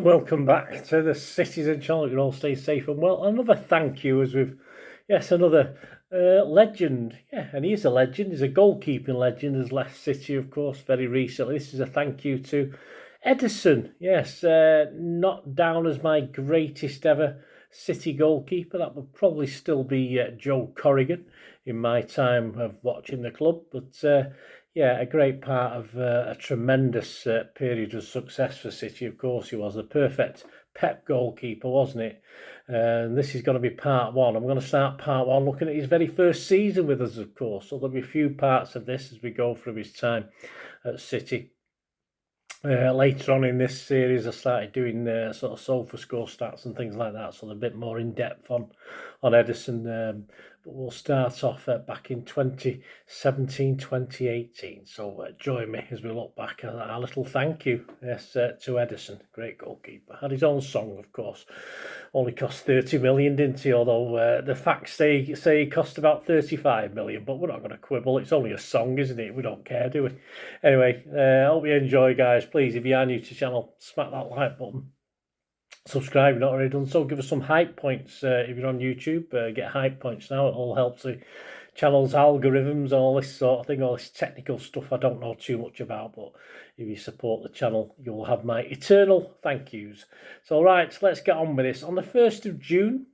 welcome back to the Citizen channel. You all stay safe and well. Another thank you as we've, yes, another legend. Yeah, and he's a legend. He's a goalkeeping legend. Has left City, of course, very recently. This is a thank you to Ederson. Yes, not down as my greatest ever City goalkeeper. That would probably still be Joe Corrigan in my time of watching the club. But yeah, a great part of a tremendous period of success for City. Of course, he was the perfect Pep goalkeeper, wasn't it? And this is going to be part one. I'm going to start part one looking at his very first season with us, of course. So there'll be a few parts of this as we go through his time at City. Later on in this series, I started doing sort of sofa score stats and things like that, so they're a bit more in depth on Ederson. But we'll start off back in 2017, 2018. So join me as we look back at our little thank you, yes, to Ederson, great goalkeeper. Had his own song, of course. Only cost 30 million, didn't he? Although the facts say he cost about 35 million, but we're not going to quibble. It's only a song, isn't it? We don't care, do we? Anyway, I hope you enjoy, guys. Please, if you are new to the channel, smack that like button. Subscribe if you're not already done so. Give us some hype points if you're on YouTube. Get hype points now. It all helps the channel's algorithms, all this sort of thing, all this technical stuff I don't know too much about, but if you support the channel, you'll have my eternal thank yous. So right, let's get on with this. On the 1st of June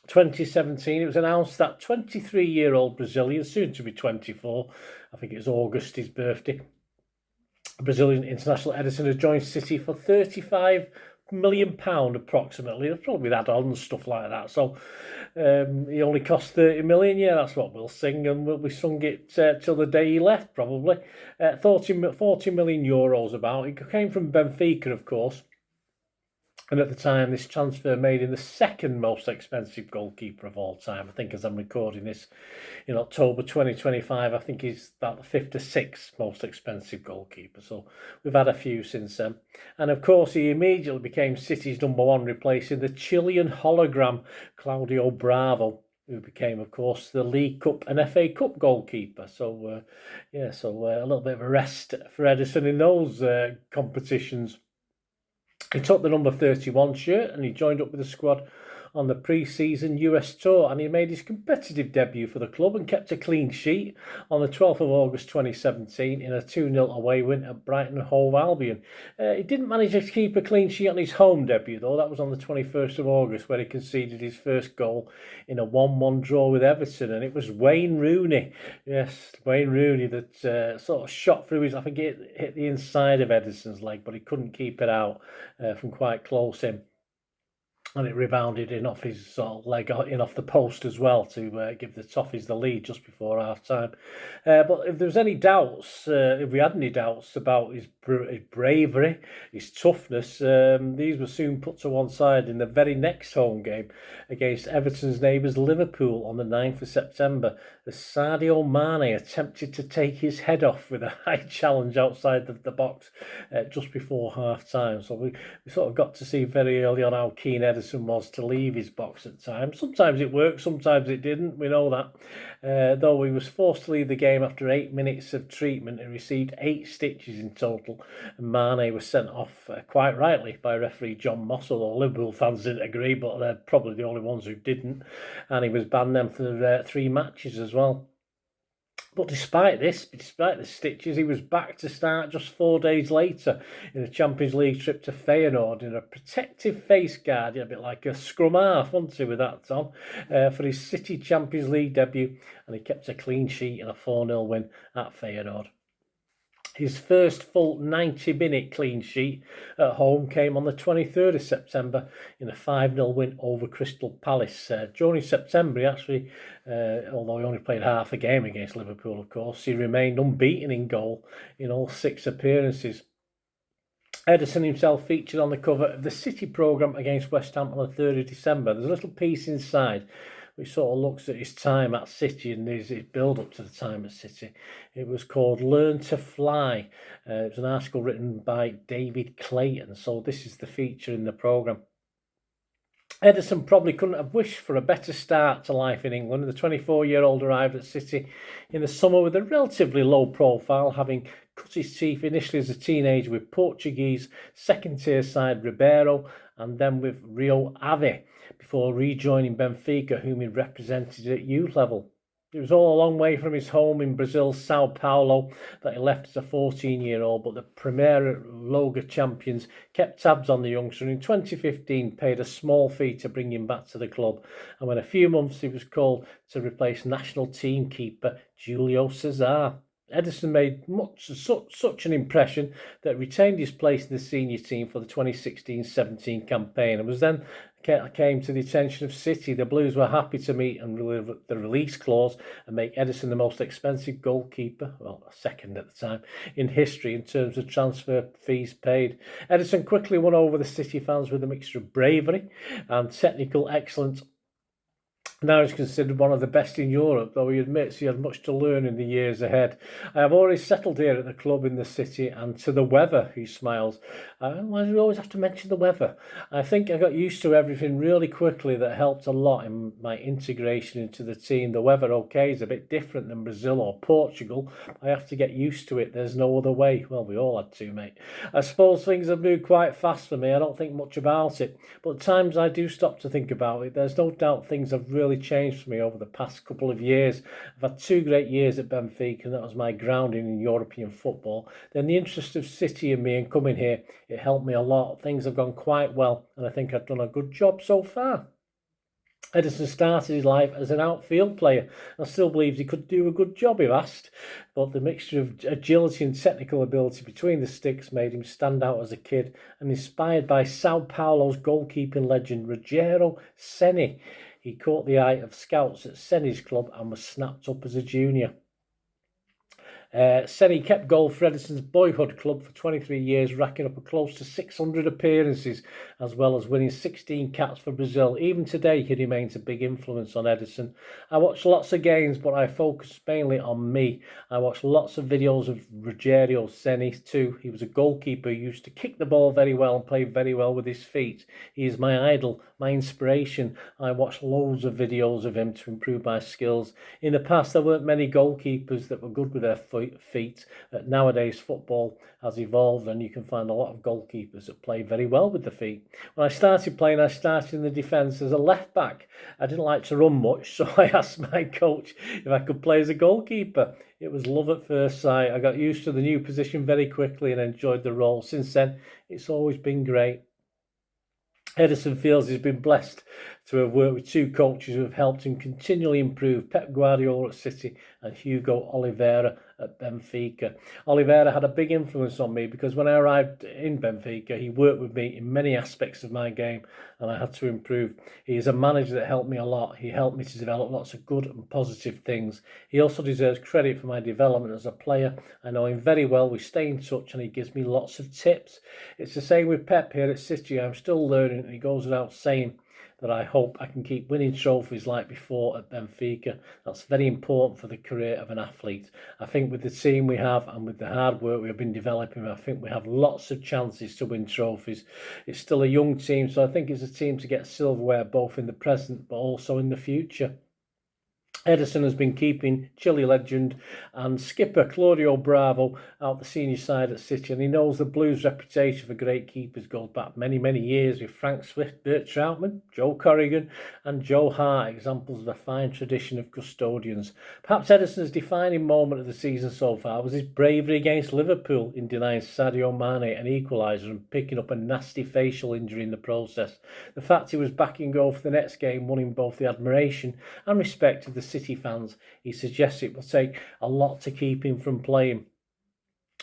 2017, it was announced that 23-year-old Brazilian, soon to be 24, I think it was August, his birthday, Brazilian international Ederson had joined City for £35 million approximately. There's probably that on stuff like that. So he only cost 30 million. Yeah, that's what we'll sing, and we sung it till the day he left, probably. 40 million euros about. He came from Benfica, of course. And at the time, this transfer made him the second most expensive goalkeeper of all time. I think as I'm recording this in October 2025, I think he's about the 5th or 6th most expensive goalkeeper. So we've had a few since then. And of course, he immediately became City's #1, replacing the Chilean hologram, Claudio Bravo, who became, of course, the League Cup and FA Cup goalkeeper. So, yeah, so a little bit of a rest for Ederson in those competitions. He took the number 31 shirt and he joined up with the squad on the pre-season US tour, and he made his competitive debut for the club and kept a clean sheet on the 12th of August 2017 in a 2-0 away win at Brighton and Hove Albion. He didn't manage to keep a clean sheet on his home debut, though. That was on the 21st of August, where he conceded his first goal in a 1-1 draw with Everton, and it was Wayne Rooney. Yes, Wayne Rooney that sort of shot through his, I think it hit the inside of Ederson's leg, but he couldn't keep it out from quite close in. And it rebounded in off his sort of leg, in off the post as well, to give the Toffees the lead just before half time. But if there was any doubts, if we had any doubts about his bravery, his toughness, these were soon put to one side in the very next home game against Everton's neighbours Liverpool on the 9th of September, as Sadio Mane attempted to take his head off with a high challenge outside the box just before half time. So we sort of got to see very early on how keen Ederson was to leave his box at times. Sometimes it worked, sometimes it didn't. We know that. Though he was forced to leave the game after 8 minutes of treatment and received 8 stitches in total. And Mane was sent off quite rightly by referee John Moss, although Liverpool fans didn't agree, but they're probably the only ones who didn't. And he was banned then for 3 matches as well. But despite the stitches, he was back to start just 4 days later in a Champions League trip to Feyenoord in a protective face guard, a bit like a scrum half, wasn't he, with that on, for his City Champions League debut, and he kept a clean sheet in a 4-0 win at Feyenoord. His first full 90-minute clean sheet at home came on the 23rd of September in a 5-0 win over Crystal Palace. During September, he actually, although he only played half a game against Liverpool, of course, he remained unbeaten in goal in all 6 appearances. Ederson himself featured on the cover of the City programme against West Ham on the 3rd of December. There's a little piece inside which sort of looks at his time at City and his build-up to the time at City. It was called Learn to Fly. It was an article written by David Clayton, so this is the feature in the programme. Ederson probably couldn't have wished for a better start to life in England. The 24-year-old arrived at City in the summer with a relatively low profile, having cut his teeth initially as a teenager with Portuguese second-tier side Ribeiro and then with Rio Ave, before rejoining Benfica, whom he represented at youth level. It was all a long way from his home in Brazil's Sao Paulo that he left as a 14-year-old, but the Primeira Liga champions kept tabs on the youngster and in 2015 paid a small fee to bring him back to the club. And within a few months, he was called to replace national team keeper Julio Cesar. Ederson made such an impression that retained his place in the senior team for the 2016-17 campaign and was then came to the attention of City. The Blues were happy to meet and the release clause and make Ederson the most expensive goalkeeper, well, second at the time, in history in terms of transfer fees paid. Ederson quickly won over the City fans with a mixture of bravery and technical excellence. Now he's considered one of the best in Europe, though he admits he has much to learn in the years ahead. I have already settled here at the club in the city, and to the weather, he smiles. Why do we always have to mention the weather? I think I got used to everything really quickly. That helped a lot in my integration into the team. The weather, okay, is a bit different than Brazil or Portugal. I have to get used to it. There's no other way. Well, we all had to, mate. I suppose things have moved quite fast for me. I don't think much about it. But at times I do stop to think about it. There's no doubt things have really changed for me over the past couple of years. I've had 2 great years at Benfica, and that was my grounding in European football. Then the interest of City and me and coming here, it helped me a lot. Things have gone quite well, and I think I've done a good job so far. Ederson started his life as an outfield player and still believes he could do a good job if asked, but the mixture of agility and technical ability between the sticks made him stand out as a kid, and inspired by Sao Paulo's goalkeeping legend Rogério Ceni. He caught the eye of scouts at Ceni's club and was snapped up as a junior. Ceni kept goal for Ederson's boyhood club for 23 years, racking up a close to 600 appearances, as well as winning 16 caps for Brazil. Even today, he remains a big influence on Ederson. I watch lots of games, but I focus mainly on me. I watch lots of videos of Rogério Ceni too. He was a goalkeeper who used to kick the ball very well and play very well with his feet. He is my idol, my inspiration. I watch loads of videos of him to improve my skills. In the past, there weren't many goalkeepers that were good with their feet. Nowadays, football has evolved, and you can find a lot of goalkeepers that play very well with the feet. When I started playing, I started in the defence as a left back. I didn't like to run much, so I asked my coach if I could play as a goalkeeper. It was love at first sight. I got used to the new position very quickly and enjoyed the role. Since then, it's always been great. Ederson feels he's been blessed to have worked with 2 coaches who have helped him continually improve, Pep Guardiola at City and Hugo Oliveira at Benfica. Oliveira had a big influence on me because when I arrived in Benfica, he worked with me in many aspects of my game and I had to improve. He is a manager that helped me a lot. He helped me to develop lots of good and positive things. He also deserves credit for my development as a player. I know him very well. We stay in touch and he gives me lots of tips. It's the same with Pep here at City. I'm still learning, and he goes without saying that I hope I can keep winning trophies like before at Benfica. That's very important for the career of an athlete. I think with the team we have and with the hard work we have been developing, I think we have lots of chances to win trophies. It's still a young team, so I think it's a team to get silverware both in the present but also in the future. Ederson has been keeping Chile legend and skipper Claudio Bravo out the senior side at City, and he knows the Blues' reputation for great keepers goes back many, many years with Frank Swift, Bert Troutman, Joe Corrigan and Joe Hart, examples of a fine tradition of custodians. Perhaps Ederson's defining moment of the season so far was his bravery against Liverpool in denying Sadio Mane an equaliser and picking up a nasty facial injury in the process. The fact he was back in goal for the next game won him both the admiration and respect of the City fans. He suggests it will take a lot to keep him from playing.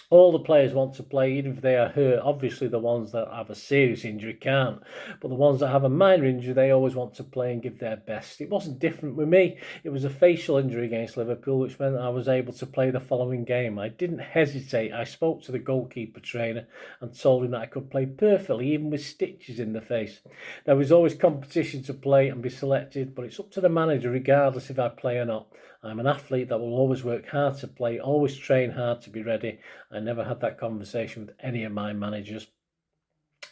All the players want to play, even if they are hurt. Obviously, the ones that have a serious injury can't. But the ones that have a minor injury, they always want to play and give their best. It wasn't different with me. It was a facial injury against Liverpool, which meant I was able to play the following game. I didn't hesitate. I spoke to the goalkeeper trainer and told him that I could play perfectly, even with stitches in the face. There was always competition to play and be selected, but it's up to the manager, regardless if I play or not. I'm an athlete that will always work hard to play, always train hard to be ready. I never had that conversation with any of my managers.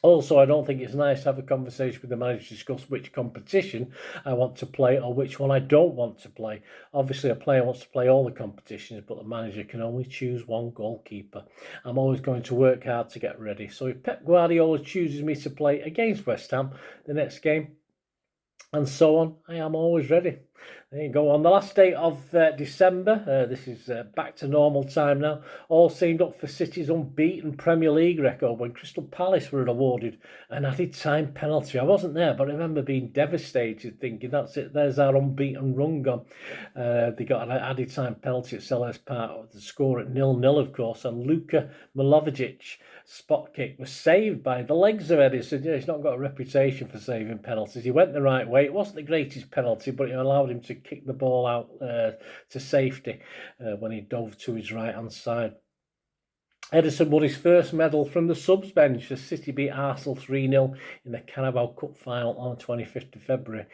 Also, I don't think it's nice to have a conversation with the manager to discuss which competition I want to play or which one I don't want to play. Obviously, a player wants to play all the competitions, but the manager can only choose one goalkeeper. I'm always going to work hard to get ready. So if Pep Guardiola chooses me to play against West Ham the next game, and so on, I am always ready. There you go. On the last day of December, this is back to normal time now, all seemed up for City's unbeaten Premier League record when Crystal Palace were awarded an added time penalty. I wasn't there, but I remember being devastated, thinking, that's it, there's our unbeaten run gone. They got an added time penalty at Selhurst Park, the score at 0-0, of course, and Luka Milovic spot kick was saved by the legs of Ederson. Yeah, he's not got a reputation for saving penalties. He went the right way. It wasn't the greatest penalty, but it allowed him to kick the ball out to safety when he dove to his right-hand side. Ederson won his first medal from the subs bench as City beat Arsenal 3-0 in the Carabao Cup final on the 25th of February.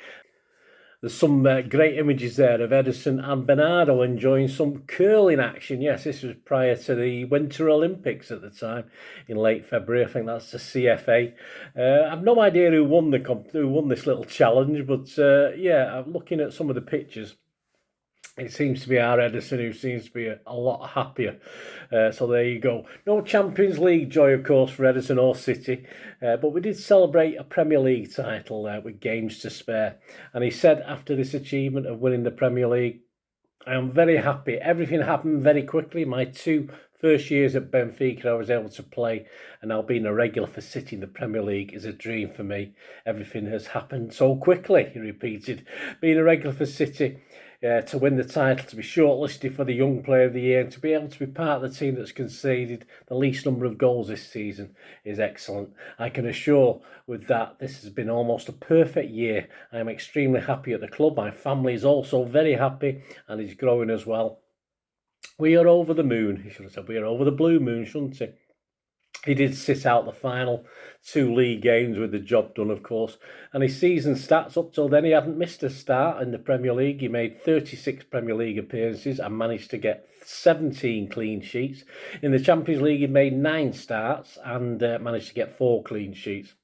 There's some great images there of Ederson and Bernardo enjoying some curling action. Yes, this was prior to the Winter Olympics at the time in late February. I think that's the CFA. I've no idea who won this little challenge, but yeah, I'm looking at some of the pictures. It seems to be our Ederson who seems to be a lot happier. So there you go. No Champions League joy, of course, for Ederson or City. But we did celebrate a Premier League title with games to spare. And he said after this achievement of winning the Premier League, I am very happy. Everything happened very quickly. My 2 first years at Benfica, I was able to play. And now being a regular for City in the Premier League is a dream for me. Everything has happened so quickly, he repeated. Being a regular for City, to win the title, to be shortlisted for the Young Player of the Year, and to be able to be part of the team that's conceded the least number of goals this season is excellent. I can assure with that this has been almost a perfect year. I am extremely happy at the club. My family is also very happy and is growing as well. We are over the moon. He should have said we are over the blue moon, shouldn't he? He did sit out the final 2 league games with the job done, of course. And his season stats up till then, he hadn't missed a start in the Premier League. He made 36 Premier League appearances and managed to get 17 clean sheets. In the Champions League, he made 9 starts and managed to get 4 clean sheets.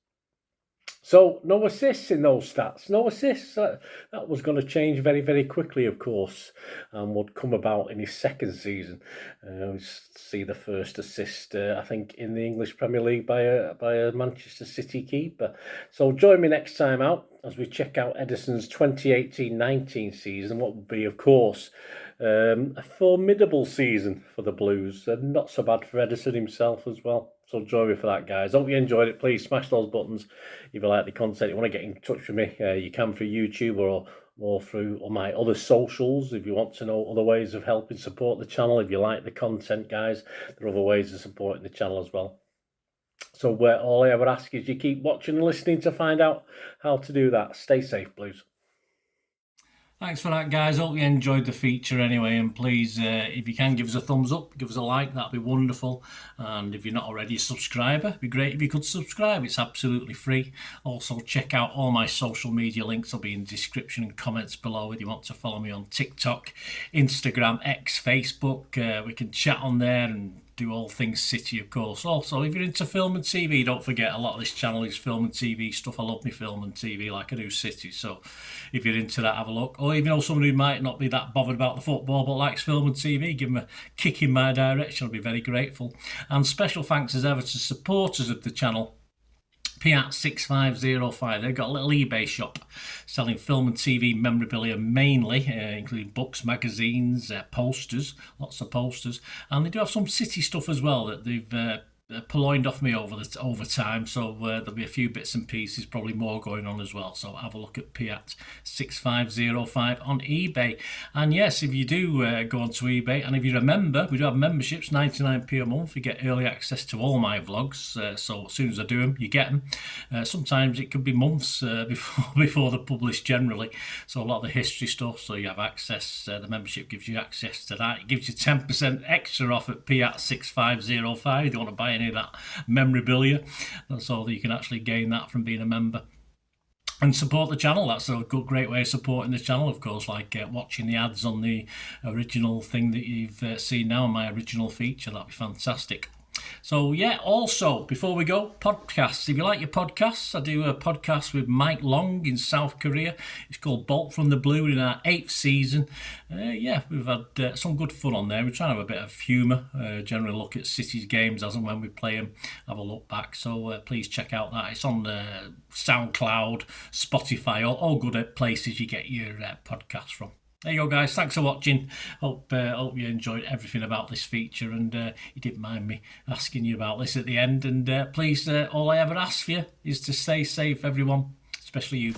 So no assists in those stats, no assists. That was going to change very, very quickly, of course, and would come about in his second season. We see the first assist, I think, in the English Premier League by a Manchester City keeper. So join me next time out as we check out Ederson's 2018-19 season, what would be, of course, a formidable season for the Blues, and not so bad for Ederson himself as well. So join me for that, guys. Hope you enjoyed it. Please smash those buttons if you like the content. You want to get in touch with me, you can through YouTube or through my other socials. If you want to know other ways of helping support the channel, if you like the content, guys, there are other ways of supporting the channel as well. So all I ever ask is you keep watching and listening to find out how to do that. Stay safe, Blues. Thanks for that, guys. Hope you enjoyed the feature anyway, and please, if you can, give us a thumbs up, give us a like, that'd be wonderful. And if you're not already a subscriber, it'd be great if you could subscribe. It's absolutely free. Also, check out all my social media links. They'll be in the description and comments below if you want to follow me on TikTok, Instagram, X, Facebook. We can chat on there and do all things City, of course. Also, if you're into film and TV, don't forget a lot of this channel is film and TV stuff. I love me film and TV like I do City. So if you're into that, have a look. Or if you know somebody who might not be that bothered about the football but likes film and TV, give them a kick in my direction. I'll be very grateful. And special thanks as ever to supporters of the channel. Piat6505, they've got a little eBay shop selling film and TV memorabilia mainly, including books, magazines, posters, lots of posters, and they do have some City stuff as well that they've purloined off me over time, so there'll be a few bits and pieces, probably more going on as well. So have a look at Piat6505 on eBay. And yes, if you do go onto eBay, and if you're a member, we do have memberships, 99p a month. You get early access to all my vlogs, so as soon as I do them, you get them. Sometimes it could be months before they're published generally, so a lot of the history stuff, so you have access, the membership gives you access to that. It gives you 10% extra off at Piat6505 if you want to buy any of that memorabilia, so you can actually gain that from being a member and support the channel. That's a great way of supporting the channel, of course, like watching the ads on the original thing that you've seen now, my original feature. That'd be fantastic. So yeah, also before we go, podcasts. If you like your podcasts, I do a podcast with Mike Long in South Korea. It's called Bolt from the Blue in our 8th season. Yeah, we've had some good fun on there. We're trying to have a bit of humour, generally look at City's games as and when we play them, have a look back. So please check out that. It's on Soundcloud, Spotify, all good places you get your podcasts from. There you go, guys. Thanks for watching. Hope you enjoyed everything about this feature, and you didn't mind me asking you about this at the end. And please, all I ever ask for you is to stay safe, everyone, especially you.